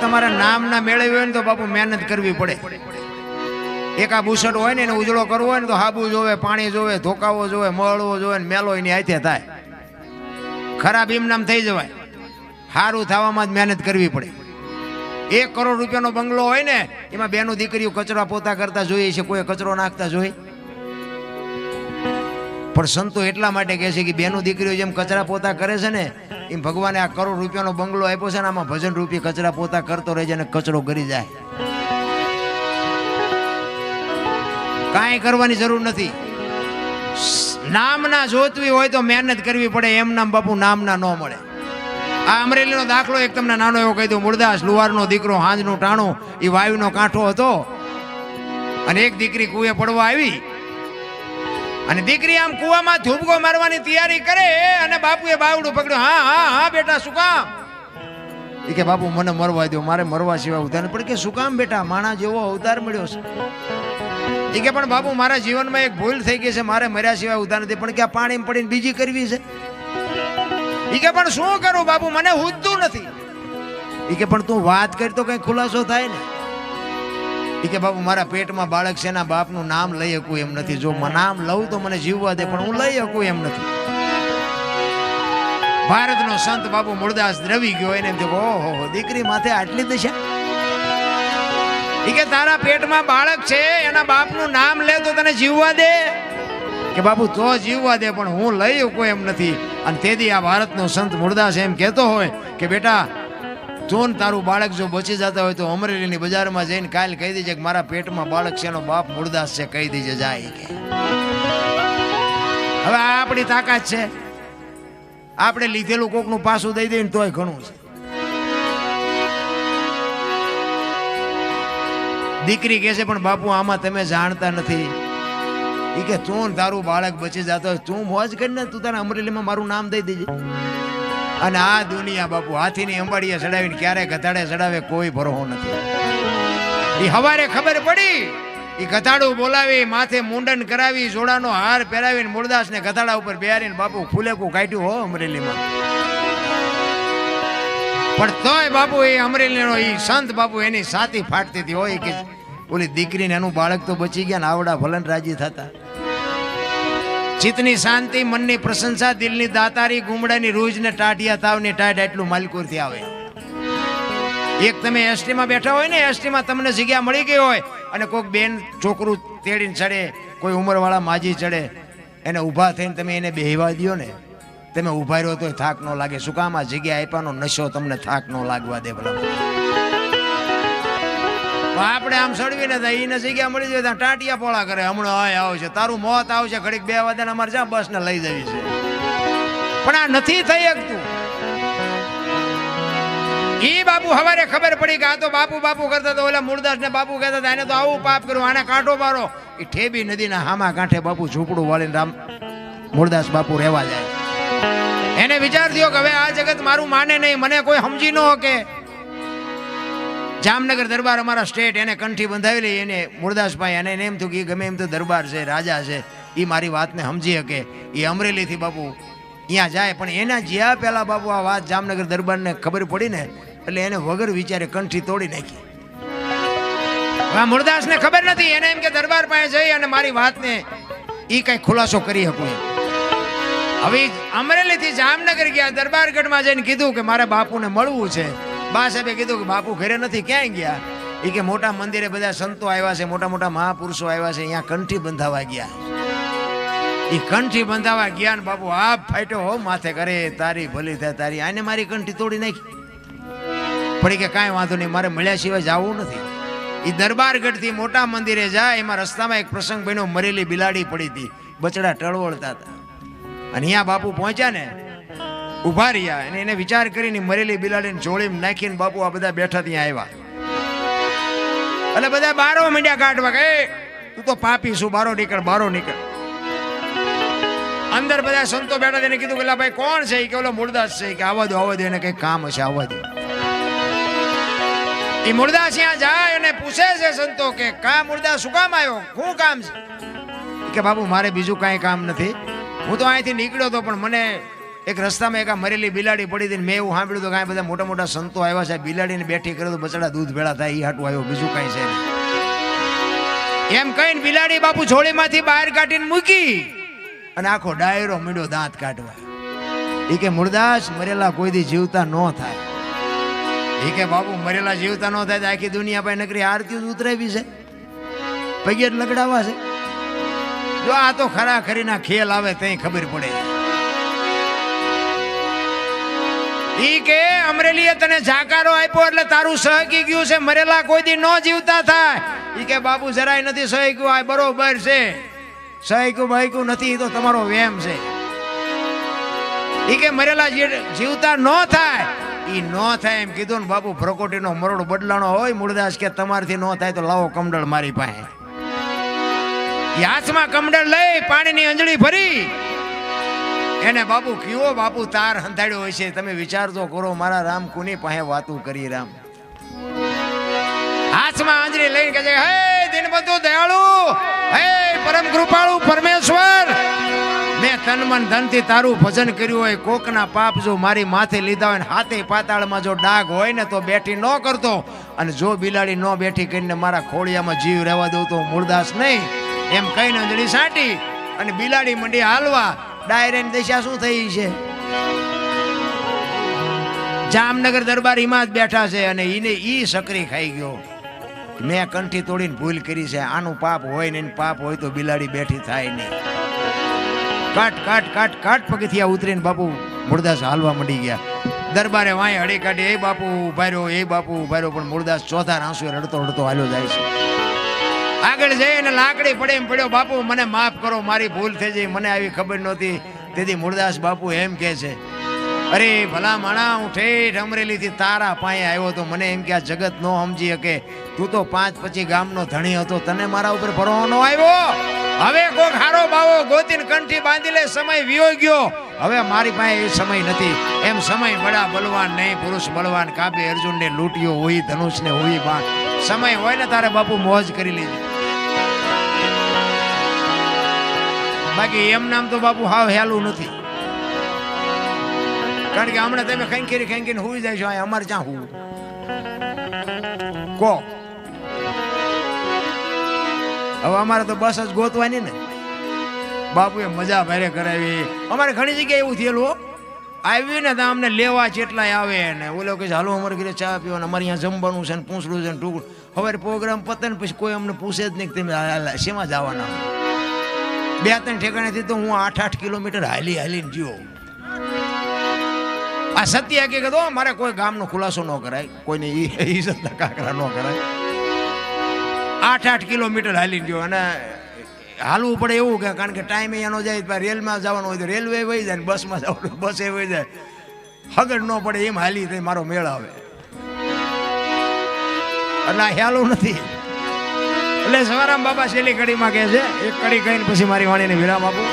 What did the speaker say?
તમારે નામ ના મેળવ્યું હોય ને તો બાપુ મહેનત કરવી પડે. એક આ બુસટ હોય ને એને ઉજળો કરવો હોય ને તો હાબુ જોવે, પાણી જોવે, ધોકાવો જોવે, મળવો જોવે ને મેલો એની હાથે થાય. ખરાબ ઇમનામ થઈ જવાય. સારું થવામાં જ મહેનત કરવી પડે. 1 કરોડ રૂપિયાનો બંગલો હોય ને એમાં બેનું દીકરીઓ કચરા પોતા કરતા જોઈએ છે, કોઈ કચરો નાખતા જોઈ? પણ સંતો એટલા માટે કહે છે કે બેનું દીકરીઓ જેમ કચરા પોતા કરે છે ને એમ ભગવાને આ કરોડ રૂપિયાનો બંગલો આપ્યો છે ને આમાં ભજન રૂપી કચરા પોતા કરતો રહે છે અને કચરો કરી જાય. કાંઈ કરવાની જરૂર નથી. નામના જોતવી હોય તો મહેનત કરવી પડે. એમ નામ બાપુ નામના ન મળે. આ અમરેલીનો દાખલો એક તમને નાનો એવો કહી દઉં. મૂળદાસ લુહારનો દીકરો, હાંજનું ટાણું, એ વાયુનો કાંઠો હતો અને એક દીકરી કુએ પડવા આવી અને દીકરી આમ કુવામાં ધૂબકો મારવાની તૈયારી કરે અને બાપુએ બાવડું પકડ્યું. હા હા હા બેટા, શું કામ? એ કે બાપુ મને મરવા દો, મારે મરવા સિવાય ઉધાર પણ. કે શું કામ બેટા? માણા જેવો અવતાર મળ્યો છે. એ કે પણ બાપુ મારા જીવનમાં એક ભૂલ થઈ ગઈ છે, મારે મર્યા સિવાય ઉધાર નથી. પણ કે આ પાણીમાં પડીને બીજી કરવી છે. એ કે પણ શું કરું બાપુ, મને હુજતું નથી. એ કે પણ તું વાત કરી તો કઈ ખુલાસો થાય ને. એ કે બાપુ મારા પેટમાં બાળક છે, એના બાપનું નામ લઈ શકું એમ નથી. જો નામ લઉં તો મને જીવવા દે, પણ હું લઈ શકું એમ નથી. ભારતનો સંત બાપુ મૂળદાસ દ્રવી ગયો. એને એમ થયું ઓહો દીકરી માથે આટલી દશા. એ કે તારા પેટમાં બાળક છે, એના બાપનું નામ લે તો તને જીવવા દે? કે બાપુ તો જીવવા દે, પણ હું લઈ શકું એમ નથી. અને તેથી આ ભારતનો સંત મૂળદાસ એમ કહેતો હોય કે બેટા તું તારું બાળક જો બચી જતા હોય તો અમરેલીની બજારમાં જઈને કાલ કહી દેજે કે મારા પેટમાં બાળક છે, એનો બાપ મૂળદાસ છે, કહી દેજે જાય. કે હવે આ આપણી તાકાત છે. આપણે લીધેલું કોકનું પાછું દઈ દઈએ ને તોય ઘણું છે. દીકરી કહે છે પણ બાપુ આમાં તમે જાણતા નથી. એ કે તું તારું બાળક બચી જતો હોય તું મોજ કરીને તું તારા અમરેલીમાં મારું નામ દઈ દેજે. અને આ દુનિયા બાપુ હાથીની અંબાડીએ ચડાવીને ક્યારે ગધાડે ચડાવે કોઈ ભરોસો નથી. એ હવારે ખબર પડી, એ ગધાડું બોલાવી, માથે મુંડન કરાવી, જોડાનો હાર પહેરાવીને મૂળદાસને ગધાડા ઉપર બેહારીને બાપુ ફૂલેકું કાઢ્યું હો અમરેલીમાં. પણ તોય બાપુ એ અમરેલીનો એ સંત બાપુ એની સાથી ફાટતી હતી હોય કે ઓલી દીકરીને એનું બાળક તો બચી ગયા ને આવડા ભલન રાજી થતા. ચિત્તની શાંતિ, મનની પ્રશંસા, દિલની દાતારી, ગુમડાની રૂજ ને ટાઢિયા તાવની ટાઢ એટલું માલકુરથી આવે. એક તમે એસટીમાં બેઠા હોય ને, એસટીમાં તમને જગ્યા મળી ગઈ હોય અને કોઈક બેન છોકરું તેડીને ચડે, કોઈ ઉંમરવાળા માજી ચડે, એને ઊભા થઈને તમે એને બેહવા દો ને, તમે ઊભા રહ્યો તો થાક ન લાગે. શું કામ? આ જગ્યા આપ્યાનો નશો તમને થાક ન લાગવા દે. ભલા આપણે આમ સડવીને એને જગ્યા મળી જાય ત્યાં ટાટિયા પોળા કરે. હમણાં આવશે, તારું મોત આવશે, ઘડીક 2 વાગ્યાને અમારે જ્યાં બસ ને લઈ જવી છે. પણ આ નથી થઈ શકતું. ઈ બાપુ હવારે ખબર પડી કે આ તો બાપુ બાપુ કરતા તો ઓલા મૂળદાસ ને બાપુ કહેતા હતા એને તો આવું પાપ કર્યું, આને કાંઠો મારો. એ ઠેબી નદીના હામા કાંઠે બાપુ ઝૂંપડું વાળીને રામ મૂળદાસ બાપુ રહેવા જાય. એને વિચાર થયો કે હવે આ જગત મારું માને નહીં, મને કોઈ સમજી ન શકે. જામનગર દરબાર અમારા સ્ટેટ, એને કંઠી બંધાવી લઈ. એને મૂળદાસભાઈ અને એને એમ થયું કે ગમે એમ તો દરબાર છે, રાજા છે, એ મારી વાતને સમજી શકે. એ અમરેલીથી બાપુ અહીંયા જાય. પણ એના જ્યાં પહેલા બાપુ આ વાત જામનગર દરબારને ખબર પડી ને એટલે એને વગર વિચારે કંઠી તોડી નાખી. હવે મૂળદાસને ખબર નથી. એને એમ કે દરબાર પાસે જઈ અને મારી વાતને એ કઈ ખુલાસો કરી શકું. હવે અમરેલીથી જામનગર ગયા, દરબારગઢમાં જઈને કીધું કે મારે બાપુને મળવું છે. બા સાહેબે કીધું કે બાપુ ઘરે નથી, ક્યાંય ગયા? એ કે મોટા મંદિરે બધા સંતો આવ્યા છે, મોટા મોટા મહાપુરુષો આવ્યા છે, અહીંયા કંઠી બંધાવા ગયા. એ કંઠી બંધાવા ગયા ને બાપુ આપ ફાટ્યો હો માથે કરે તારી ભલી થાય તારી. આને મારી કંઠી તોડી નાખી. પડી કે કાંઈ વાંધો નહીં, મારે મળ્યા સિવાય જવું નથી. એ દરબારગઢથી મોટા મંદિરે જાય. એમાં રસ્તામાં એક પ્રસંગ બન્યો, મરેલી બિલાડી પડી હતી, બચડા ટળવળતા હતા. અને અહીંયા બાપુ પહોંચ્યા ને, ઉભા રહ્યા અને એને વિચાર કરીને મરેલી બિલાડીને જોડીમાં નાખીને બાપુ આ બધા બેઠા ત્યાં આવ્યા. એટલે બધા બારો મીંડ્યા કાઢવા કે તું તો પાપી શું, બારો નીકળ, બારો નીકળ. અંદર બધા સંતો બેઠા તેને કીધું કે ભાઈ કોણ છે? કે ઓલો મૂળદાસ છે. કે આવવા દો એને કઈ કામ હશે, આવવા દો. એ મૂળદાસ ત્યાં જાય અને પૂછે છે સંતો કે કા મૂળદાસ શું કામ આવ્યો, શું કામ છે? કે બાપુ મારે બીજું કાંઈ કામ નથી, હું તો અહીંથી નીકળ્યો હતો પણ મને એક રસ્તામાં એક આ મરેલી બિલાડી પડી હતી. મેં એવું સાંભળ્યું હતું કે આ બધા મોટા મોટા સંતો આવ્યા છે, બિલાડીને બેઠી કરે તો બચડા દૂધ ભેળા થાય, એ હાટું આવ્યો, બીજું કાંઈ છે નહીં. એમ કહીને બિલાડી બાપુ જોડીમાંથી બહાર કાઢીને મૂકી અને આખો ડાયરો મીંડો દાંત કાઢવા. એ કે મુરદાસ મરેલા કોઈ દી જીવતા ન થાય. એ કે બાપુ મરેલા જીવતા ન થાય તો આખી દુનિયા પાસે નકરી આરતી જ ઉતરાવી છે, પગે જ લગડાવા છે. જો આ તો ખરા ખરીના ખેલ આવે તઈ ખબર પડે. ઈ કે અમરેલીએ તને જાકારો આપ્યો એટલે તારું સહકી ગયું છે, મરેલા કોઈ દી ન જીવતા થાય. ઈ કે બાપુ જરાય નથી સહક્યું, આ બરોબર છે, સહક્યું બહક્યું નથી, તો તમારો વેમ છે. ઈ કે મરેલા જીવતા ન થાય, ઈ ન થાય એમ કીધું ને બાપુ પ્રકોટીનો મરોડ બદલાણો હોય. મૂળદાસ કે તમારથી ન થાય તો લાવો કમડળ મારી પાસે. હાથમાં કમડળ લઈ પાણીની અંજળી ભરી એને બાપુ કયો બાપુ તાર હંધાડ્યો હોય છે, તમે વિચાર તો કરો મારા રામ કોની પાસે વાતું કરી. રામ હાથમાં આંજળી લઈને કહે છે, હે દિનબંધુ દયાળુ, હે પરમ કૃપાળુ પરમેશ્વર, મેં તન મન ધનથી તારું ભજન કર્યું હોય, કોકના પાપ જો મારી માથે લીધા હોય, હાથે પાતાળમાં જો ડાઘ હોય ને તો બેઠી ન કરતો, અને જો બિલાડી ન બેઠી કરીને મારા ખોળિયામાં જીવ રહેવા દઉં તો મૂળદાસ નહીં. એમ કહીને અંજળી સાટી અને બિલાડી મંડી હાલવા. ડાયરેની દશા શું થઈ છે? જામનગર દરબાર હિમાત બેઠા છે અને ઈને ઈ સકરી ખાઈ ગયો. મેં કંઠી તોડીને ભૂલ કરી છે, આનું પાપ હોય ને પાપ હોય તો બિલાડી બેઠી થાય નહીં. કાટ કાટ કાટ કાટ પગથિયા ઉતરીને બાપુ મૂળદાસ હાલવા મંડી ગયા. દરબારે વાંય હળી કાઢી, એ બાપુ ઉભા રહ્યો, એ બાપુ ઉભા રહ્યો, પણ મૂળદાસ ચોથા આંસુ રડતો રડતો હાલ્યો જાય છે. આગળ જઈને લાકડી પડે એમ પડ્યો, બાપુ મને માફ કરો, મારી ભૂલ થઈ જઈ, મને આવી ખબર નહોતી. તેથી મૂળદાસ બાપુ એમ કહે છે, અરે ભલા માણા, હું ઠેઠ અમરેલીથી તારા પાસે આવ્યો તો મને એમ કે આ જગત નો સમજી શકે, તું તો 5-25 ગામનો ધણી હતો, તને મારા ઉપર ભરોસો ન આવ્યો. હવે કોક હારો બાવો ગોતીને કંઠી બાંધી લે, સમય વિયો ગયો, હવે મારી પાસે એ સમય નથી. એમ સમય બડા બલવાન નહીં, પુરુષ બળવાન, કાબે અર્જુનને લૂંટ્યો હોય, ધનુષને હોય બાણ. સમય હોય ને તારે બાપુ મોજ કરી લેજે, બાકી એમ નામ તો બાપુ હાવ હેલું નથી. કારણ કે હમણાં તમે ખેંકીને હુઈ જાય છો, અમારે ક્યાં હું કો. હવે અમારે તો બસ જ ગોતવાની ને. બાપુએ મજા ભારે કરાવી. અમારે ઘણી જગ્યાએ એવું થયેલું, આવ્યું ને તો અમને લેવા ચેટલાય આવે ને ઓલો કે હાલો અમારે ઘરે ચા પીવાનું, અમારે અહીંયા જમવાનું છે ને પૂછડું છે ને ટૂંકું. હવે પ્રોગ્રામ પતે ને પછી કોઈ અમને પૂછે જ નહીં કે તમે શેમાં જવાના. 2-3 ઠેકાણેથી તો હું 8-8 કિલોમીટર હાલીને જીવો. આ સત્ય હકીકત હો, મારે કોઈ ગામનો ખુલાસો ન કરાય, કોઈને ઈજ્જતના કાકરા ન કરાય. 8-8 કિલોમીટર હાલીને જીવો. અને હાલવું પડે એવું કે કારણ કે ટાઈમ અહીંયા ન જાય, રેલમાં જવાનું હોય તો રેલવે વહી જાય, બસમાં જવાનું બસે વહી જાય, હગડ ન પડે એમ હાલી તો મારો મેળ આવે. એટલે આ હેલું નથી. એટલે સવારામ બાબા છેલ્લી કડીમાં કહે છે, એક કડી કહીને પછી મારી વાણીને વિરામ આપું.